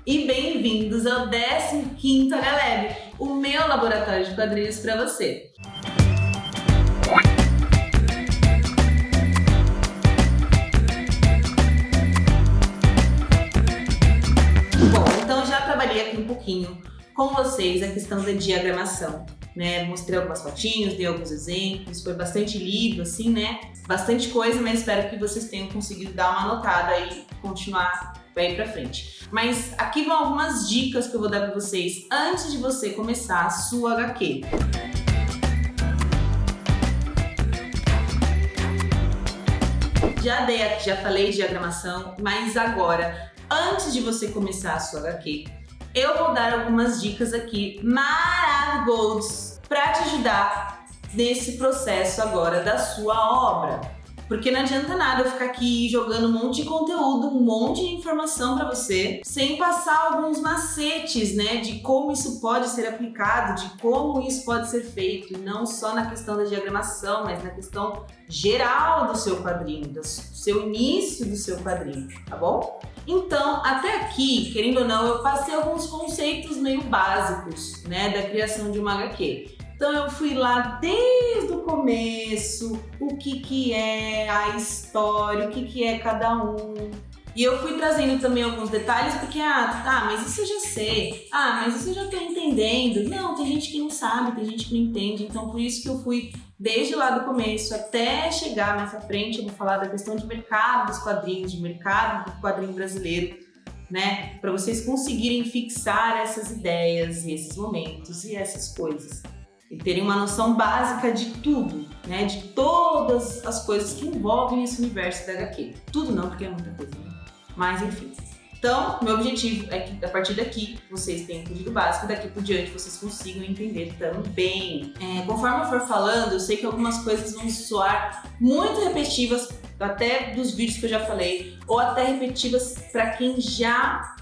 E bem-vindos ao 15º HLab, o meu laboratório de quadrinhos para você. Bom, então já trabalhei aqui um pouquinho com vocês a questão da diagramação, né? Mostrei algumas fotinhos, dei alguns exemplos, foi bastante lido, assim, né? Bastante coisa, mas espero que vocês tenham conseguido dar uma anotada e continuar bem pra frente. Mas aqui vão algumas dicas que eu vou dar pra vocês antes de você começar a sua HQ. Já falei de diagramação, mas agora, antes de você começar a sua HQ, eu vou dar algumas dicas aqui maravilhosas para te ajudar nesse processo agora da sua obra. Porque não adianta nada eu ficar aqui jogando um monte de conteúdo, um monte de informação para você, sem passar alguns macetes, né, de como isso pode ser aplicado, de como isso pode ser feito, e não só na questão da diagramação, mas na questão geral do seu quadrinho, do seu início do seu quadrinho, tá bom? Então, até aqui, querendo ou não, eu passei alguns conceitos meio básicos, né, da criação de uma HQ. Então eu fui lá desde o começo, o que é a história, o que é cada um. E eu fui trazendo também alguns detalhes, porque, mas isso eu já sei. Mas isso eu já tô entendendo. Não, tem gente que não sabe, tem gente que não entende. Então por isso que eu fui desde lá do começo até chegar nessa frente, eu vou falar da questão de mercado dos quadrinhos, de mercado do quadrinho brasileiro, né? Para vocês conseguirem fixar essas ideias e esses momentos e essas coisas. E terem uma noção básica de tudo, né? De todas as coisas que envolvem esse universo da HQ. Tudo não, porque é muita coisa, né? Mas enfim. Então, meu objetivo é que a partir daqui vocês tenham entendido o básico, daqui por diante vocês consigam entender também. Conforme eu for falando, eu sei que algumas coisas vão soar muito repetitivas, até dos vídeos que eu já falei, ou até repetitivas para quem já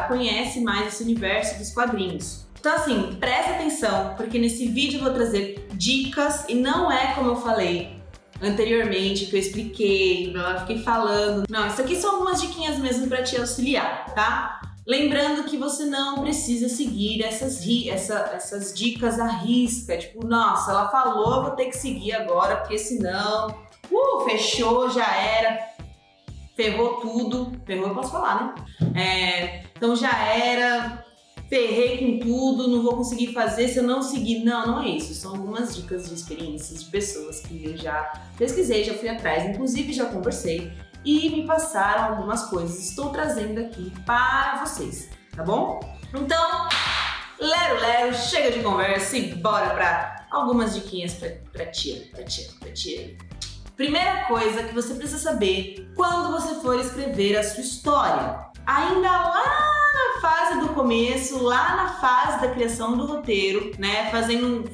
conhece mais esse universo dos quadrinhos. Então assim, presta atenção, porque nesse vídeo eu vou trazer dicas e não é como eu falei anteriormente, que eu expliquei, fiquei falando. Não, isso aqui são algumas diquinhas mesmo para te auxiliar, tá? Lembrando que você não precisa seguir essas dicas à risca, tipo, nossa, ela falou, vou ter que seguir agora, porque senão, fechou, já era, ferrou tudo, ferrou eu posso falar, né? Então já era, ferrei com tudo, não vou conseguir fazer se eu não seguir. Não é isso. São algumas dicas de experiências de pessoas que eu já pesquisei, já fui atrás, inclusive já conversei e me passaram algumas coisas. Estou trazendo aqui para vocês, tá bom? Então, lero, chega de conversa e bora para algumas diquinhas pra tia. Primeira coisa que você precisa saber quando você for escrever a sua história. Ainda lá na fase do começo, lá na fase da criação do roteiro, né, trazendo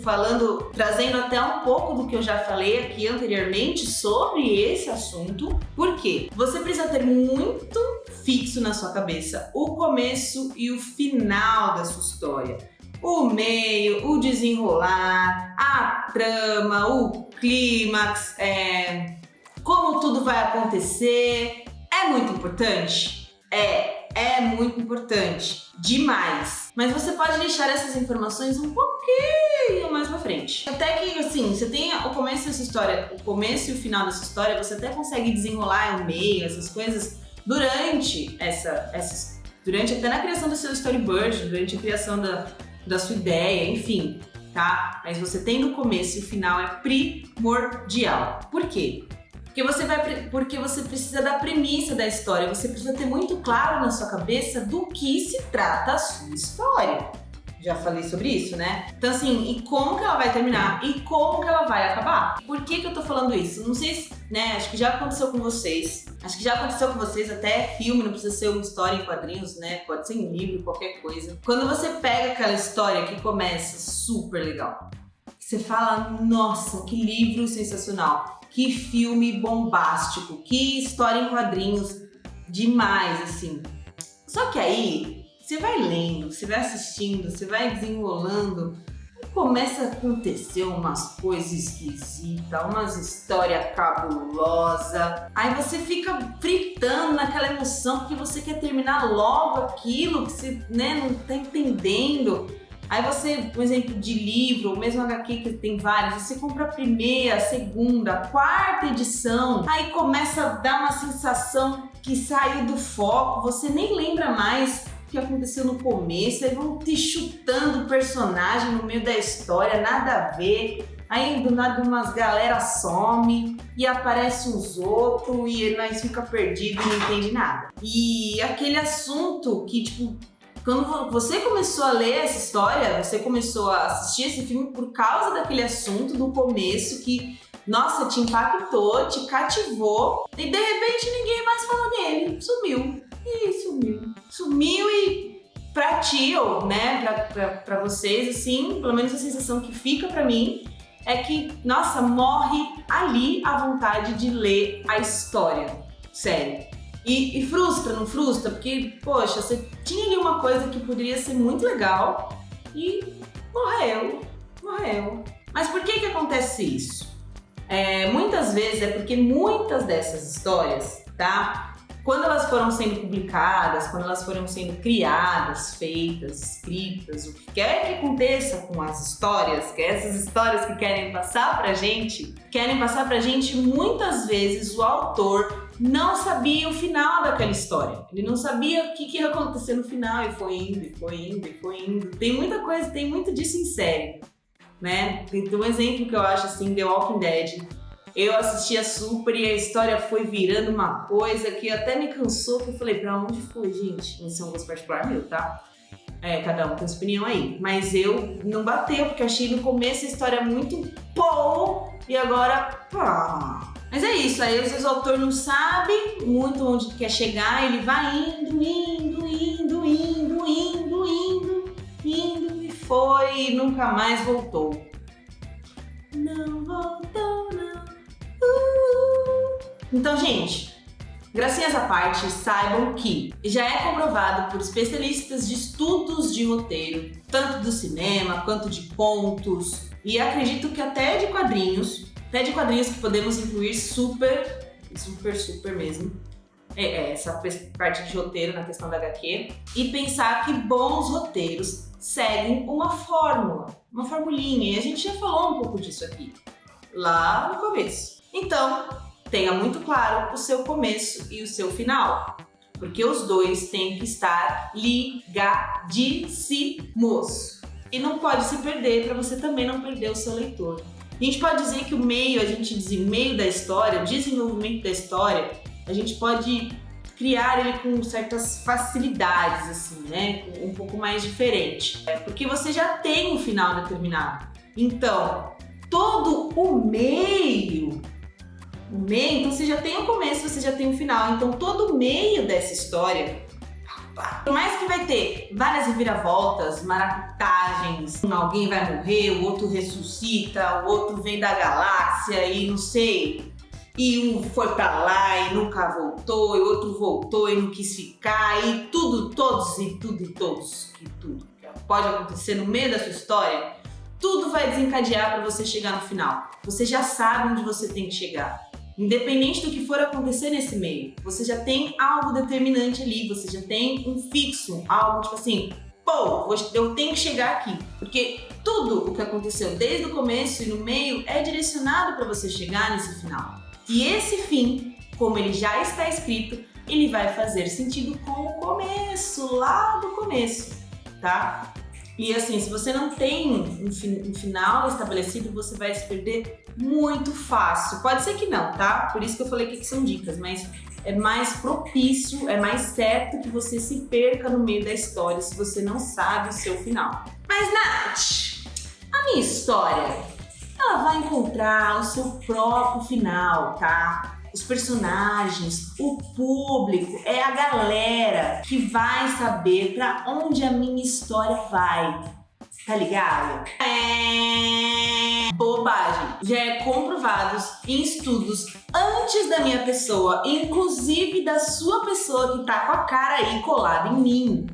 até um pouco do que eu já falei aqui anteriormente sobre esse assunto. Por quê? Você precisa ter muito fixo na sua cabeça o começo e o final da sua história. O meio, o desenrolar, a trama, o clímax, como tudo vai acontecer. É muito importante? É muito importante, demais. Mas você pode deixar essas informações um pouquinho mais pra frente. Até que, assim, você tenha o começo dessa história, o começo e o final dessa história, você até consegue desenrolar o meio, essas coisas, durante até na criação do seu storyboard, durante a criação da sua ideia, enfim, tá? Mas você tendo o começo e o final é primordial. Por quê? Porque você precisa da premissa da história, você precisa ter muito claro na sua cabeça do que se trata a sua história. Já falei sobre isso, né? Então assim, e como que ela vai terminar? E como que ela vai acabar? Por que eu tô falando isso? Não sei se, né, acho que já aconteceu com vocês. Até filme, não precisa ser uma história em quadrinhos, né? Pode ser em livro, qualquer coisa. Quando você pega aquela história que começa super legal, você fala, nossa, que livro sensacional. Que filme bombástico, que história em quadrinhos demais, assim. Só que aí, você vai lendo, você vai assistindo, você vai desenrolando, começa a acontecer umas coisas esquisitas, umas histórias cabulosas. Aí você fica fritando naquela emoção porque você quer terminar logo aquilo que você, né, não tá entendendo. Aí você, por exemplo, de livro, ou mesmo HQ que tem várias, você compra a primeira, a segunda, a quarta edição, aí começa a dar uma sensação que saiu do foco, você nem lembra mais o que aconteceu no começo, aí vão te chutando o personagem no meio da história, nada a ver. Aí do nada umas galera some e aparece uns outros e nós fica perdido e não entende nada. E aquele assunto que, tipo, quando você começou a ler essa história, você começou a assistir esse filme por causa daquele assunto do começo que, nossa, te impactou, te cativou e de repente ninguém mais fala nele, sumiu. E sumiu e pra ti, ou né, pra vocês, assim, pelo menos a sensação que fica pra mim é que, nossa, morre ali a vontade de ler a história, sério. E frustra, não frustra? Porque, poxa, você tinha ali uma coisa que poderia ser muito legal e morreu. Mas por que acontece isso? Muitas vezes é porque muitas dessas histórias, tá? Quando elas foram sendo publicadas, quando elas foram sendo criadas, feitas, escritas, o que quer que aconteça com as histórias, que essas histórias que querem passar pra gente, muitas vezes o autor não sabia o final daquela história. Ele não sabia o que ia acontecer no final e foi indo. Tem muita coisa, tem muito disso em série, né? Tem um exemplo que eu acho assim, The Walking Dead. Eu assistia super e a história foi virando uma coisa que até me cansou, que eu falei, pra onde foi, gente? Isso é um gosto particular meu, tá? Cada um tem sua opinião aí. Mas eu não bateu, porque achei no começo a história muito e agora, pá. Mas é isso, aí às vezes o autor não sabe muito onde quer chegar, ele vai indo e foi e nunca mais voltou. Não voltou, não. Então, gente, gracinhas à parte, saibam que já é comprovado por especialistas de estudos de roteiro, tanto do cinema quanto de contos, e acredito que até de quadrinhos que podemos incluir super mesmo, essa parte de roteiro na questão da HQ, e pensar que bons roteiros seguem uma formulinha, e a gente já falou um pouco disso aqui, lá no começo. Então, tenha muito claro o seu começo e o seu final, porque os dois têm que estar ligadíssimos. E não pode se perder para você também não perder o seu leitor. A gente pode dizer que o meio da história, o desenvolvimento da história, a gente pode criar ele com certas facilidades, assim, né? Um pouco mais diferente. Porque você já tem um final determinado. Então, todo o meio, então você já tem o começo, você já tem o final. Então, todo o meio dessa história, por mais que vai ter várias reviravoltas, maracutagens, alguém vai morrer, o outro ressuscita, o outro vem da galáxia e não sei, e um foi pra lá e nunca voltou, e o outro voltou e não quis ficar, e tudo que pode acontecer no meio da sua história, tudo vai desencadear para você chegar no final. Você já sabe onde você tem que chegar. Independente do que for acontecer nesse meio, você já tem algo determinante ali, você já tem um fixo, algo tipo assim, eu tenho que chegar aqui. Porque tudo o que aconteceu desde o começo e no meio é direcionado para você chegar nesse final. E esse fim, como ele já está escrito, ele vai fazer sentido com o começo, lá do começo, tá? E assim, se você não tem um final estabelecido, você vai se perder muito fácil. Pode ser que não, tá? Por isso que eu falei que são dicas, mas é mais propício, é mais certo que você se perca no meio da história se você não sabe o seu final. Mas, Nath, a minha história, ela vai encontrar o seu próprio final, tá? Os personagens, o público, é a galera que vai saber pra onde a minha história vai. Tá ligado? Bobagem. Já é comprovado em estudos antes da minha pessoa, inclusive da sua pessoa que tá com a cara aí colada em mim.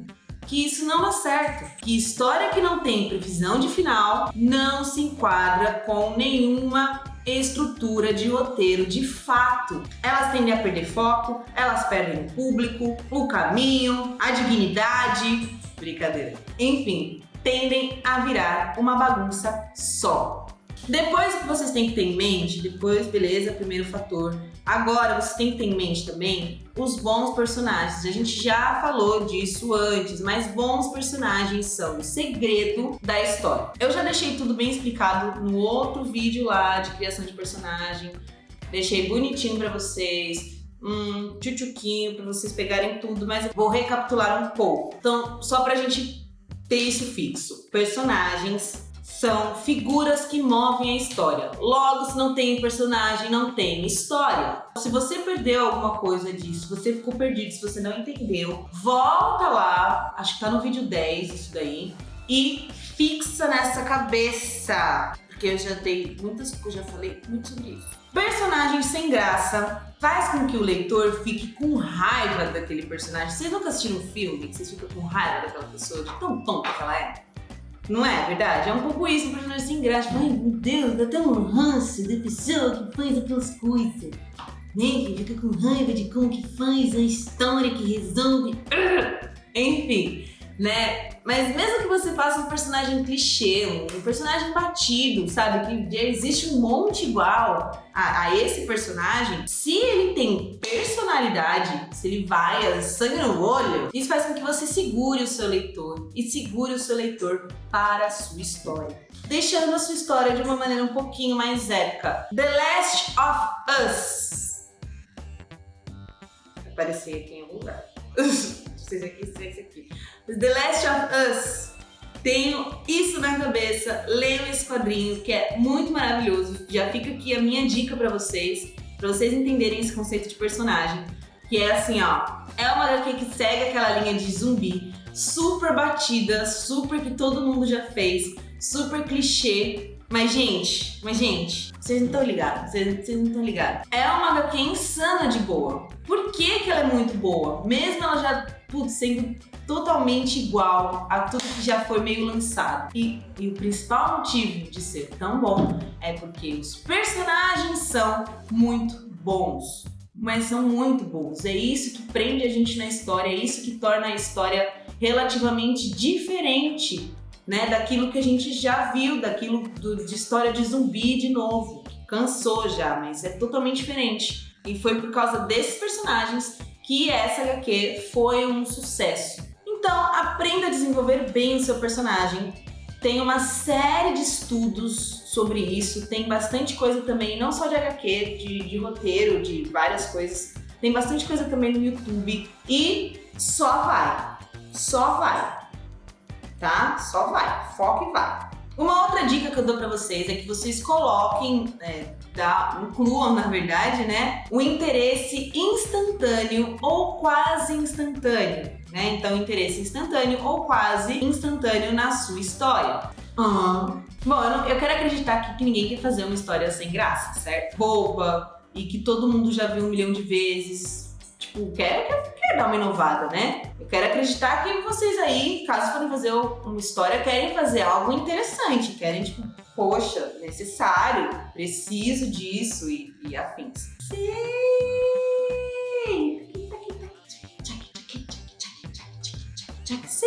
que isso não dá certo, que história que não tem previsão de final não se enquadra com nenhuma estrutura de roteiro de fato. Elas tendem a perder foco, elas perdem o público, o caminho, a dignidade, brincadeira. Enfim, tendem a virar uma bagunça só. Depois que vocês têm que ter em mente, depois, beleza, primeiro fator. Agora, vocês têm que ter em mente também os bons personagens. A gente já falou disso antes, mas bons personagens são o segredo da história. Eu já deixei tudo bem explicado no outro vídeo lá de criação de personagem. Deixei bonitinho pra vocês, tchutchuquinho pra vocês pegarem tudo, mas vou recapitular um pouco. Então, só pra gente ter isso fixo. Personagens são figuras que movem a história. Logo, se não tem personagem, não tem história. Se você perdeu alguma coisa disso, se você ficou perdido, se você não entendeu, volta lá, acho que tá no vídeo 10 isso daí, e fixa nessa cabeça. Porque eu já falei muito sobre isso. Personagem sem graça faz com que o leitor fique com raiva daquele personagem. Vocês nunca assistiram um filme que vocês ficam com raiva daquela pessoa, de tão tonta que ela é? Não é verdade? É um pouco isso, um personagem sem graça. Ai, meu Deus, dá até um ranço da pessoa que faz aquelas coisas. Né? Que fica com raiva de como que faz a história, que resolve. Enfim, né? Mas mesmo que você faça um personagem clichê, um personagem batido, sabe? Que já existe um monte igual a esse personagem, se ele tem personalidade, se ele vai sangue no olho, isso faz com que você segure o seu leitor e segure o seu leitor para a sua história, deixando a sua história de uma maneira um pouquinho mais épica. The Last of Us. Vai aparecer aqui em algum lugar. Vocês aqui, esse aqui. The Last of Us. Tenho isso na cabeça, leiam esse quadrinho que é muito maravilhoso. Já fica aqui a minha dica pra vocês entenderem esse conceito de personagem. Que é assim, ó, é uma HQ que segue aquela linha de zumbi, super batida, super que todo mundo já fez, super clichê. Mas gente, vocês não estão ligados, vocês não estão ligados. É uma HQ insana de boa. Por que ela é muito boa? Mesmo ela já, sendo totalmente igual a tudo que já foi meio lançado. E o principal motivo de ser tão bom é porque os personagens são muito bons. Mas são muito bons. É isso que prende a gente na história, é isso que torna a história relativamente diferente, né, daquilo que a gente já viu, daquilo de história de zumbi de novo. Cansou já, mas é totalmente diferente. E foi por causa desses personagens que essa HQ foi um sucesso. Então, aprenda a desenvolver bem o seu personagem. Tem uma série de estudos sobre isso, tem bastante coisa também, não só de HQ, de roteiro, de várias coisas. Tem bastante coisa também no YouTube e só vai, tá? Só vai, foca e vai. Uma outra dica que eu dou pra vocês é que vocês coloquem, incluam na verdade, né, o interesse instantâneo ou quase instantâneo, né? Então, interesse instantâneo ou quase instantâneo na sua história. Bom, eu quero acreditar que ninguém quer fazer uma história sem graça, certo? Boba e que todo mundo já viu 1 milhão de vezes. Tipo, quero dar uma inovada, né? Eu quero acreditar que vocês aí, caso forem fazer uma história, querem fazer algo interessante, querem, tipo, poxa, necessário, preciso disso e afins. Sim! Sim!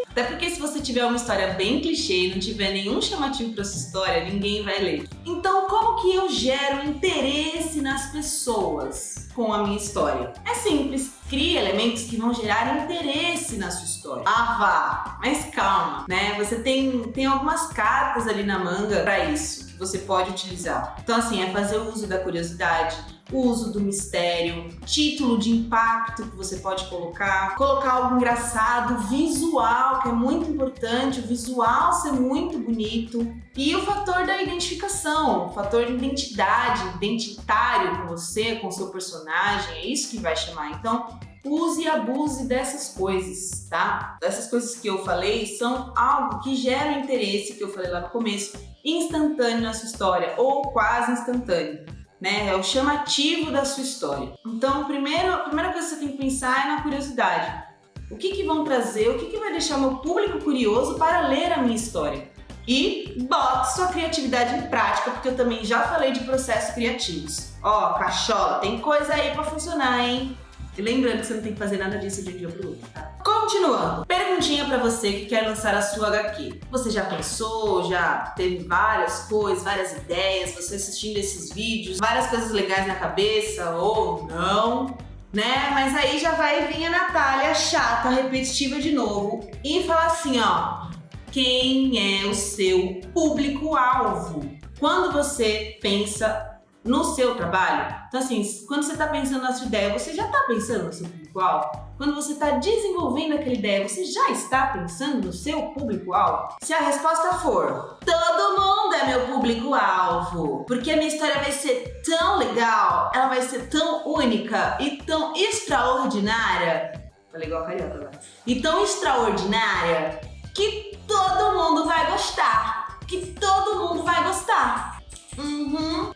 Até porque se você tiver uma história bem clichê e não tiver nenhum chamativo pra sua história, ninguém vai ler. Então, como que eu gero interesse nas pessoas com a minha história? É simples. Crie elementos que vão gerar interesse na sua história. Vá, mas calma, né? Você tem algumas cartas ali na manga pra isso, que você pode utilizar. Então, assim, é fazer o uso da curiosidade, o uso do mistério, título de impacto que você pode colocar algo engraçado, visual, que é muito importante, o visual ser muito bonito, e o fator da identificação, o fator de identidade, identitário com você, com o seu personagem, é isso que vai chamar. Então, use e abuse dessas coisas, tá? Essas coisas que eu falei são algo que gera interesse, que eu falei lá no começo, instantâneo na sua história, ou quase instantâneo. Né? É o chamativo da sua história. Então, a primeira coisa que você tem que pensar é na curiosidade. O que que vão trazer? O que que vai deixar o meu público curioso para ler a minha história? E bote sua criatividade em prática, porque eu também já falei de processos criativos. Ó, cachola, tem coisa aí pra funcionar, hein? E lembrando que você não tem que fazer nada disso de um dia pro outro, tá? Continuando, perguntinha pra você que quer lançar a sua HQ. Você já pensou, já teve várias coisas, várias ideias, você assistindo esses vídeos, várias coisas legais na cabeça ou não, né? Mas aí já vai vir a Natália chata, repetitiva de novo e falar assim, ó, quem é o seu público-alvo? Quando você pensa no seu trabalho, então assim, quando você está pensando na sua ideia, você já está pensando no seu público-alvo? Quando você está desenvolvendo aquela ideia, você já está pensando no seu público-alvo? Se a resposta for, todo mundo é meu público-alvo, porque a minha história vai ser tão legal, ela vai ser tão única e tão extraordinária, falei igual a carioca agora, e tão extraordinária, que todo mundo vai gostar, que todo mundo vai gostar.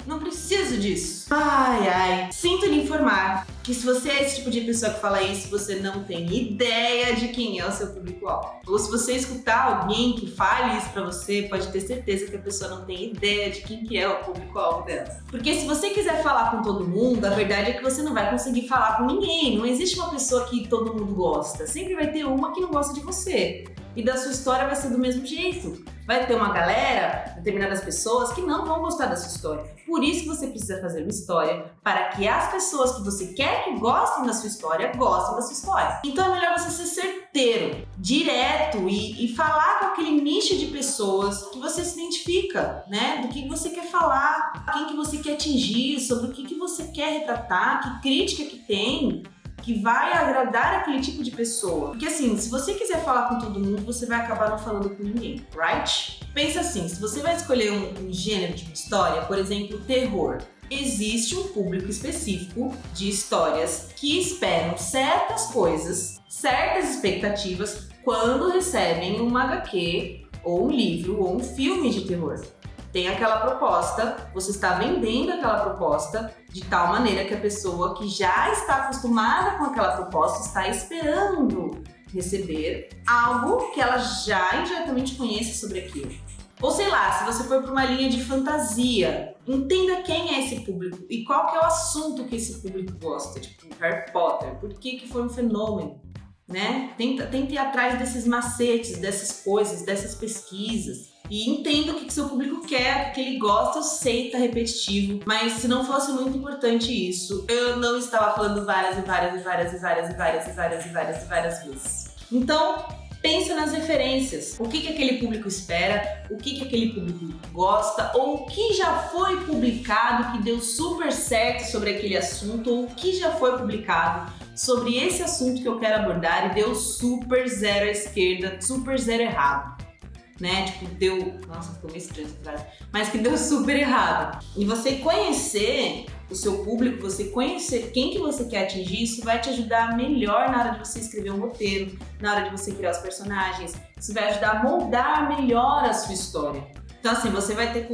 Não preciso disso. Ai, sinto lhe informar que se você é esse tipo de pessoa que fala isso, você não tem ideia de quem é o seu público-alvo. Ou se você escutar alguém que fale isso pra você, pode ter certeza que a pessoa não tem ideia de quem que é o público-alvo dela. Porque se você quiser falar com todo mundo, a verdade é que você não vai conseguir falar com ninguém. Não existe uma pessoa que todo mundo gosta. Sempre vai ter uma que não gosta de você. E da sua história vai ser do mesmo jeito. Vai ter uma galera, determinadas pessoas, que não vão gostar da sua história. Por isso que você precisa fazer uma história para que as pessoas que você quer que gostem da sua história, gostem da sua história. Então é melhor você ser certeiro, direto e falar com aquele nicho de pessoas que você se identifica, né? Do que você quer falar, quem que você quer atingir, sobre o que você quer retratar, que crítica que tem, que vai agradar aquele tipo de pessoa. Porque assim, se você quiser falar com todo mundo, você vai acabar não falando com ninguém, right? Pensa assim, se você vai escolher um gênero de história, por exemplo, terror, existe um público específico de histórias que esperam certas coisas, certas expectativas, quando recebem uma HQ, ou um livro, ou um filme de terror. Tem aquela proposta, você está vendendo aquela proposta de tal maneira que a pessoa que já está acostumada com aquela proposta está esperando receber algo que ela já indiretamente conhece sobre aquilo. Ou sei lá, se você for para uma linha de fantasia, entenda quem é esse público e qual que é o assunto que esse público gosta, tipo Harry Potter, por que foi um fenômeno, né? Tenta ir atrás desses macetes, dessas coisas, dessas pesquisas. E entenda o que seu público quer, o que ele gosta. Eu sei que tá repetitivo, mas se não fosse muito importante isso, eu não estava falando várias vezes. Então, pensa nas referências. O que aquele público espera, o que aquele público gosta, ou o que já foi publicado que deu super certo sobre aquele assunto, ou o que já foi publicado sobre esse assunto que eu quero abordar e deu super zero à esquerda, super zero errado. Né? Tipo, deu... Nossa, ficou meio estranha essa frase. Mas que deu super errado. E você conhecer o seu público, você conhecer quem que você quer atingir, isso vai te ajudar melhor na hora de você escrever um roteiro, na hora de você criar os personagens. Isso vai ajudar a moldar melhor a sua história. Então, assim, você vai ter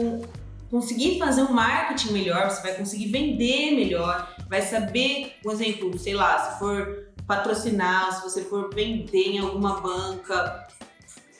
conseguir fazer um marketing melhor, você vai conseguir vender melhor, vai saber, por exemplo, sei lá, se for patrocinar, se você for vender em alguma banca...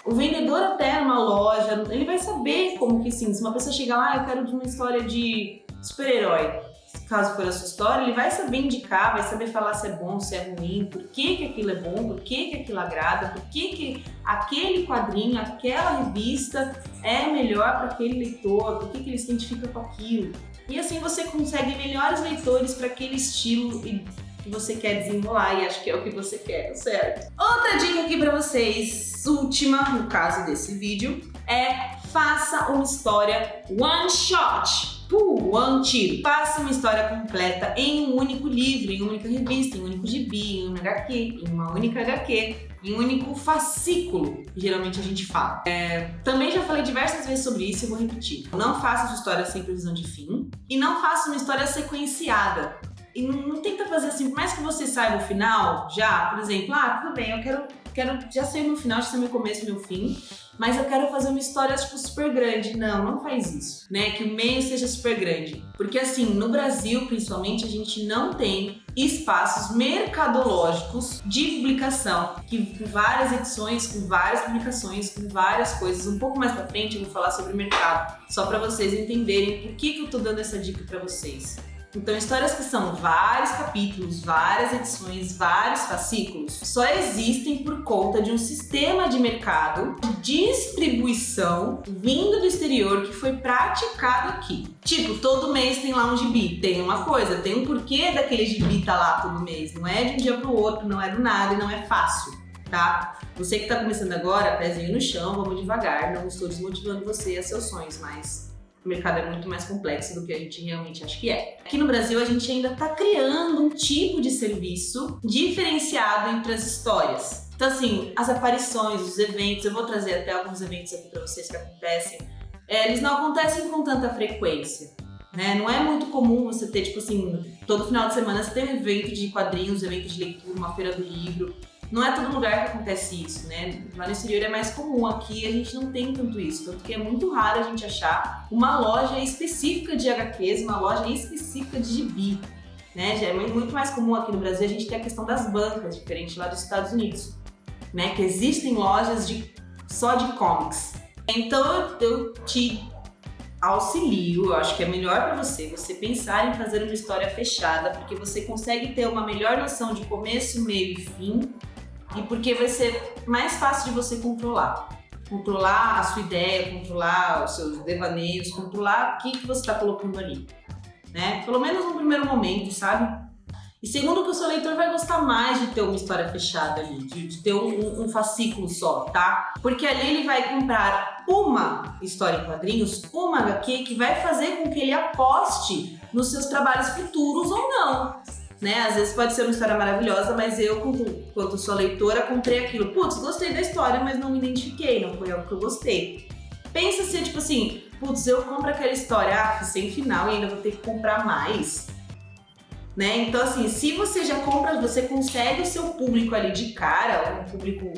O vendedor até numa loja, ele vai saber como que assim, se uma pessoa chegar lá, eu quero de uma história de super-herói, caso for a sua história, ele vai saber indicar, vai saber falar se é bom, se é ruim, por que aquilo é bom, por que aquilo agrada, por que aquele quadrinho, aquela revista é melhor para aquele leitor, por que ele se identifica com aquilo. E assim você consegue melhores leitores para aquele estilo que você quer desenrolar, e acho que é o que você quer, tá certo? Outra dica aqui pra vocês, última no caso desse vídeo, é faça uma história one shot, one tiro. Faça uma história completa em um único livro, em uma única revista, em um único gibi, em uma única HQ, em um único fascículo, que geralmente a gente fala. Também já falei diversas vezes sobre isso e vou repetir. Não faça sua história sem previsão de fim e não faça uma história sequenciada. E não tenta fazer assim, por mais que você saiba o final, já, por exemplo, tudo bem, eu quero já sei o meu final, já sei o meu começo e o meu fim, mas eu quero fazer uma história, tipo, super grande. Não faz isso, né? Que o meio seja super grande. Porque, assim, no Brasil, principalmente, a gente não tem espaços mercadológicos de publicação, que com várias edições, com várias publicações, com várias coisas. Um pouco mais pra frente eu vou falar sobre o mercado, só pra vocês entenderem por que eu tô dando essa dica pra vocês. Então, histórias que são vários capítulos, várias edições, vários fascículos, só existem por conta de um sistema de mercado de distribuição vindo do exterior que foi praticado aqui. Tipo, todo mês tem lá um gibi. Tem uma coisa, tem um porquê daquele gibi tá lá todo mês. Não é de um dia pro outro, não é do nada e não é fácil, tá? Você que tá começando agora, pezinho no chão, vamos devagar. Não estou desmotivando você a seus sonhos, mas o mercado é muito mais complexo do que a gente realmente acha que é. Aqui no Brasil, a gente ainda está criando um tipo de serviço diferenciado entre as histórias. Então, assim, as aparições, os eventos, eu vou trazer até alguns eventos aqui para vocês que acontecem, eles não acontecem com tanta frequência, né? Não é muito comum você ter, tipo assim, todo final de semana você tem um evento de quadrinhos, um evento de leitura, uma feira do livro. Não é todo lugar que acontece isso, né? Lá no exterior é mais comum, aqui a gente não tem tanto isso, tanto que é muito raro a gente achar uma loja específica de HQs, uma loja específica de gibi, né? Já é muito mais comum aqui no Brasil a gente ter a questão das bancas, diferente lá dos Estados Unidos, né? Que existem lojas só de comics. Então eu te auxilio, eu acho que é melhor para você pensar em fazer uma história fechada, porque você consegue ter uma melhor noção de começo, meio e fim, e porque vai ser mais fácil de você controlar a sua ideia, controlar os seus devaneios, controlar o que você está colocando ali, né? Pelo menos no primeiro momento, sabe? E segundo, que o seu leitor vai gostar mais de ter uma história fechada ali, de ter um fascículo só, tá? Porque ali ele vai comprar uma história em quadrinhos, uma HQ que vai fazer com que ele aposte nos seus trabalhos futuros ou não, né? Às vezes pode ser uma história maravilhosa, mas eu, quanto sua leitora, comprei aquilo. Putz, gostei da história, mas não me identifiquei, não foi algo que eu gostei. Pensa se, tipo assim, putz, eu compro aquela história, sem final e ainda vou ter que comprar mais. Né? Então, assim, se você já compra, você consegue o seu público ali de cara, um público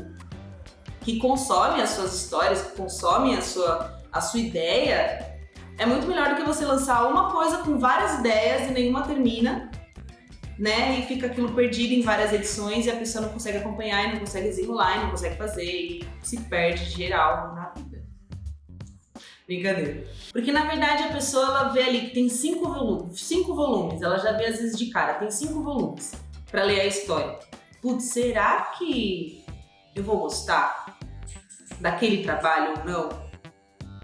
que consome as suas histórias, que consome a sua ideia, é muito melhor do que você lançar uma coisa com várias ideias e nenhuma termina, né? E fica aquilo perdido em várias edições e a pessoa não consegue acompanhar e não consegue desenrolar e não consegue fazer e se perde geral na vida. Brincadeira. Porque na verdade a pessoa ela vê ali que tem 5 volumes, ela já vê às vezes de cara, tem 5 volumes pra ler a história. Putz, será que eu vou gostar daquele trabalho ou não?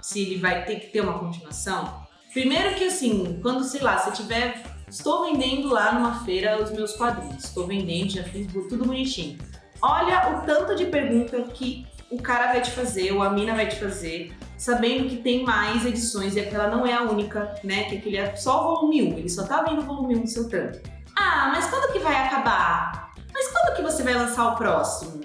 Se ele vai ter que ter uma continuação? Primeiro que assim, quando, sei lá, se tiver... Estou vendendo lá numa feira os meus quadrinhos, estou vendendo, já fiz tudo bonitinho. Olha o tanto de pergunta que o cara vai te fazer, ou a mina vai te fazer, sabendo que tem mais edições e aquela não é a única, né? Que aquele é só o volume 1, ele só tá vendo o volume 1 do seu trampo. Ah, mas quando que vai acabar? Mas quando que você vai lançar o próximo?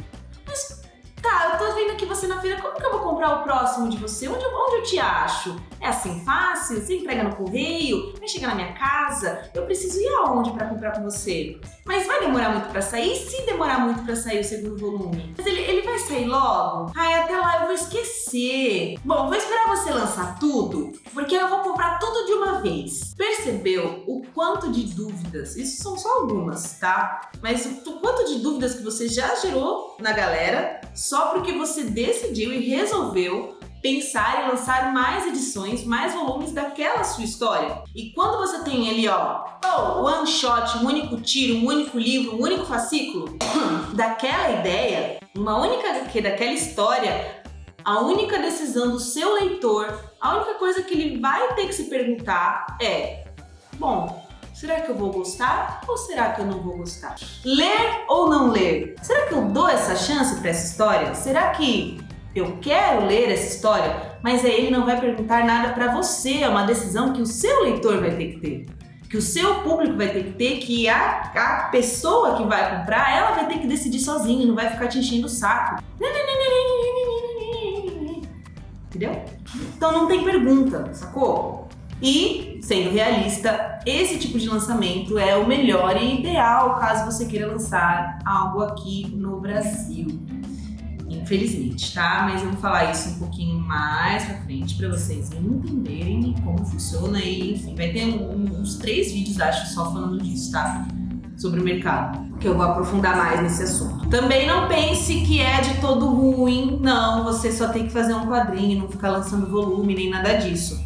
Mas tá, eu tô vendo aqui você na feira, como que eu vou comprar o próximo de você? Onde eu te acho? É assim fácil? Você entrega no correio? Vai chegar na minha casa? Eu preciso ir aonde pra comprar com você? Mas vai demorar muito pra sair? E se demorar muito pra sair o segundo volume? Mas ele vai sair logo? Ai, até lá eu vou esquecer. Bom, vou esperar você lançar tudo, porque eu vou comprar tudo de uma vez. Percebeu o quanto de dúvidas? Isso são só algumas, tá? Mas o quanto de dúvidas que você já gerou na galera só porque você decidiu e resolveu pensar em lançar mais edições, mais volumes daquela sua história. E quando você tem ali, ó, one shot, um único tiro, um único livro, um único fascículo daquela ideia, uma única HQ daquela história, a única decisão do seu leitor, a única coisa que ele vai ter que se perguntar é: bom, será que eu vou gostar ou será que eu não vou gostar? Ler ou não ler? Será que eu dou essa chance para essa história? Será que eu quero ler essa história? Mas aí ele não vai perguntar nada para você, é uma decisão que o seu leitor vai ter que ter, que o seu público vai ter que ter, que a pessoa que vai comprar, ela vai ter que decidir sozinha, não vai ficar te enchendo o saco. Entendeu? Então não tem pergunta, sacou? E, sendo realista, esse tipo de lançamento é o melhor e ideal caso você queira lançar algo aqui no Brasil. infelizmente, tá? Mas eu vou falar isso um pouquinho mais pra frente pra vocês entenderem como funciona e, enfim, vai ter uns 3 vídeos, acho, só falando disso, tá? Sobre o mercado, que eu vou aprofundar mais nesse assunto. Também não pense que é de todo ruim, não, você só tem que fazer um quadrinho, não ficar lançando volume, nem nada disso.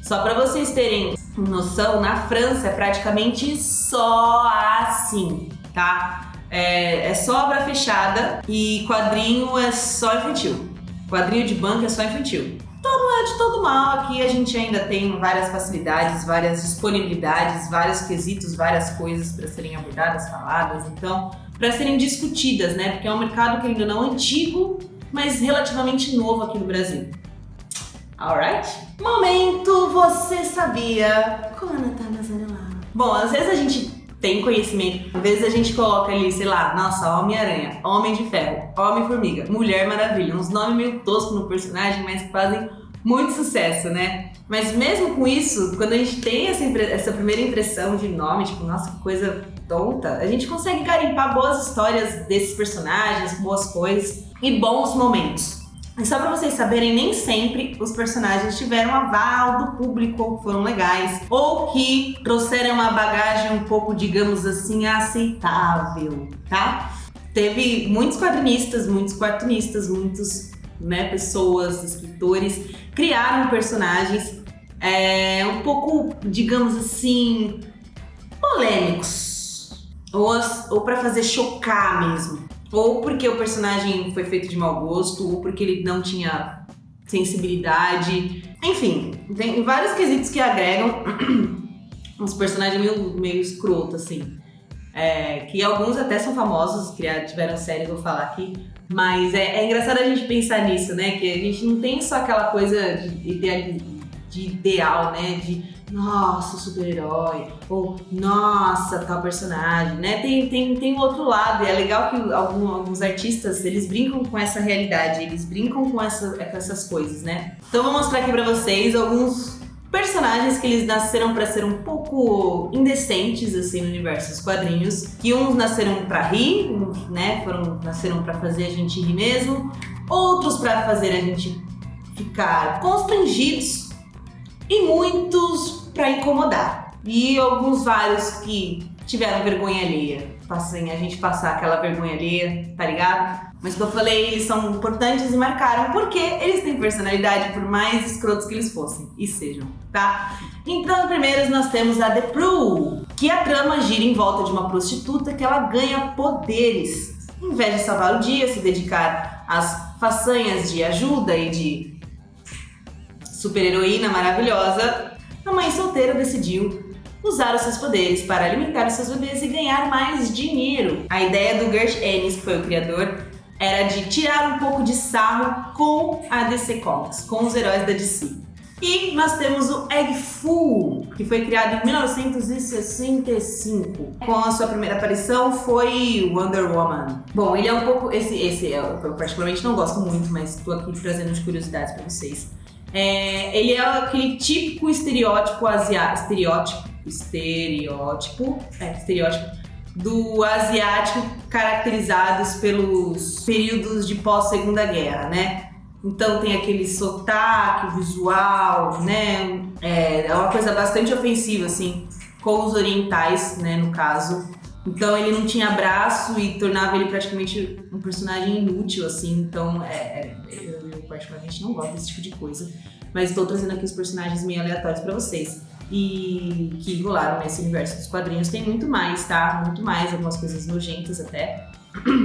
Só pra vocês terem noção, na França é praticamente só assim, tá? É só obra fechada e quadrinho é só infantil. Quadrinho de banca é só infantil. Então não é de todo mal, aqui a gente ainda tem várias facilidades, várias disponibilidades, vários quesitos, várias coisas para serem abordadas, faladas, então, para serem discutidas, né? Porque é um mercado que ainda não é antigo, mas relativamente novo aqui no Brasil. Alright? Momento Você Sabia com a Natália Zanella. Bom, às vezes a gente tem conhecimento, às vezes a gente coloca ali, sei lá, nossa, Homem-Aranha, Homem de Ferro, Homem-Formiga, Mulher Maravilha, uns nomes meio toscos no personagem, mas que fazem muito sucesso, né? Mas mesmo com isso, quando a gente tem essa primeira impressão de nome, tipo, nossa, que coisa tonta, a gente consegue garimpar boas histórias desses personagens, boas coisas e bons momentos. E só pra vocês saberem, nem sempre os personagens tiveram aval do público, foram legais, ou que trouxeram uma bagagem um pouco, digamos assim, aceitável, tá? Teve muitos quadrinistas, muitos cartunistas, muitos, né, pessoas, escritores, criaram personagens um pouco, digamos assim, polêmicos, ou pra fazer chocar mesmo. Ou porque o personagem foi feito de mau gosto, ou porque ele não tinha sensibilidade. Enfim, tem vários quesitos que agregam uns personagens meio escroto, assim. Que alguns até são famosos, tiveram séries, vou falar aqui. Mas é engraçado a gente pensar nisso, né? Que a gente não tem só aquela coisa de ideal, né? De nossa, super-herói, ou nossa, tal personagem, né? Tem um outro lado, e é legal que alguns artistas, eles brincam com essa realidade, eles brincam com essas coisas, né? Então vou mostrar aqui pra vocês alguns personagens que eles nasceram pra ser um pouco indecentes, assim, no universo dos quadrinhos, que uns nasceram pra rir, uns, né, nasceram pra fazer a gente rir mesmo, outros pra fazer a gente ficar constrangidos, e muitos pra incomodar. E vários que tiveram vergonha alheia. Assim, a gente passar aquela vergonha alheia, tá ligado? Mas como eu falei, eles são importantes e marcaram porque eles têm personalidade, por mais escrotos que eles fossem e sejam, tá? Então, primeiro nós temos a The Prue, que a trama gira em volta de uma prostituta que ela ganha poderes. Em vez de salvar o dia, se dedicar às façanhas de ajuda e de super-heroína maravilhosa, a mãe solteira decidiu usar os seus poderes para alimentar os seus bebês e ganhar mais dinheiro. A ideia do Garth Ennis, que foi o criador, era de tirar um pouco de sarro com a DC Comics, com os heróis da DC. E nós temos o Egg Fu, que foi criado em 1965. Com a sua primeira aparição foi Wonder Woman. Bom, ele é um pouco... Esse eu particularmente não gosto muito, mas estou aqui trazendo as curiosidades para vocês. Ele é aquele típico estereótipo do asiático caracterizados pelos períodos de pós-segunda guerra, né? Então tem aquele sotaque visual, né? É uma coisa bastante ofensiva, assim, com os orientais, né, no caso. Então ele não tinha braço e tornava ele praticamente um personagem inútil, assim. Então eu particularmente não gosto desse tipo de coisa. Mas estou trazendo aqui os personagens meio aleatórios pra vocês. E que rolaram nesse universo dos quadrinhos. Tem muito mais, tá? Muito mais, algumas coisas nojentas até.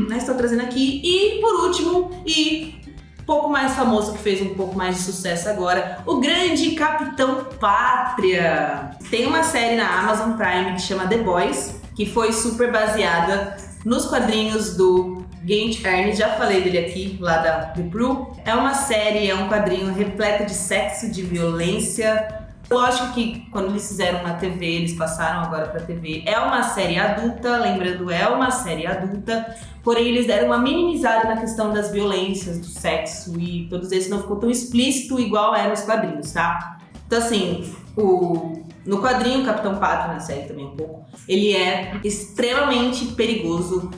Mas estou trazendo aqui. E por último, e um pouco mais famoso, que fez um pouco mais de sucesso agora, o grande Capitão Pátria. Tem uma série na Amazon Prime que chama The Boys, que foi super baseada nos quadrinhos do Garth Ennis, já falei dele aqui, lá da The Prue. É uma série, é um quadrinho repleto de sexo, de violência. Lógico que quando eles fizeram na TV, eles passaram agora pra TV. É uma série adulta, lembrando, é uma série adulta. Porém, eles deram uma minimizada na questão das violências, do sexo e todos esses. Não ficou tão explícito igual é nos quadrinhos, tá? Então assim, no quadrinho, o Capitão Pátria, na série também um pouco, ele é extremamente perigoso.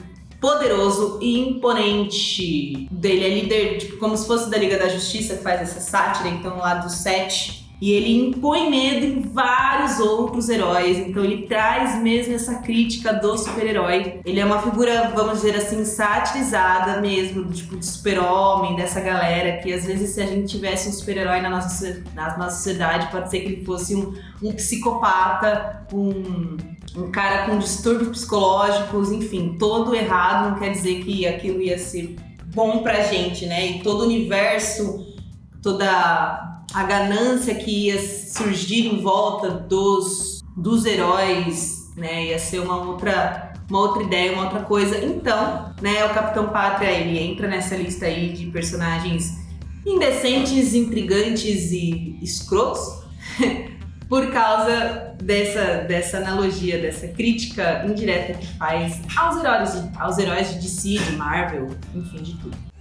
poderoso e imponente. Ele é líder, tipo, como se fosse da Liga da Justiça, que faz essa sátira, então lá do 7. E ele impõe medo em vários outros heróis, então ele traz mesmo essa crítica do super-herói. Ele é uma figura, vamos dizer assim, satirizada mesmo, do tipo de super-homem, dessa galera, que às vezes se a gente tivesse um super-herói na nossa sociedade, pode ser que ele fosse um psicopata, um cara com distúrbios psicológicos, enfim, todo errado, não quer dizer que aquilo ia ser bom pra gente, né? E todo o universo, toda a ganância que ia surgir em volta dos heróis, né, ia ser uma outra ideia, uma outra coisa. Então, né, o Capitão Pátria, ele entra nessa lista aí de personagens indecentes, intrigantes e escrotos por causa dessa analogia, dessa crítica indireta que faz aos heróis de DC, de Marvel, enfim, de tudo.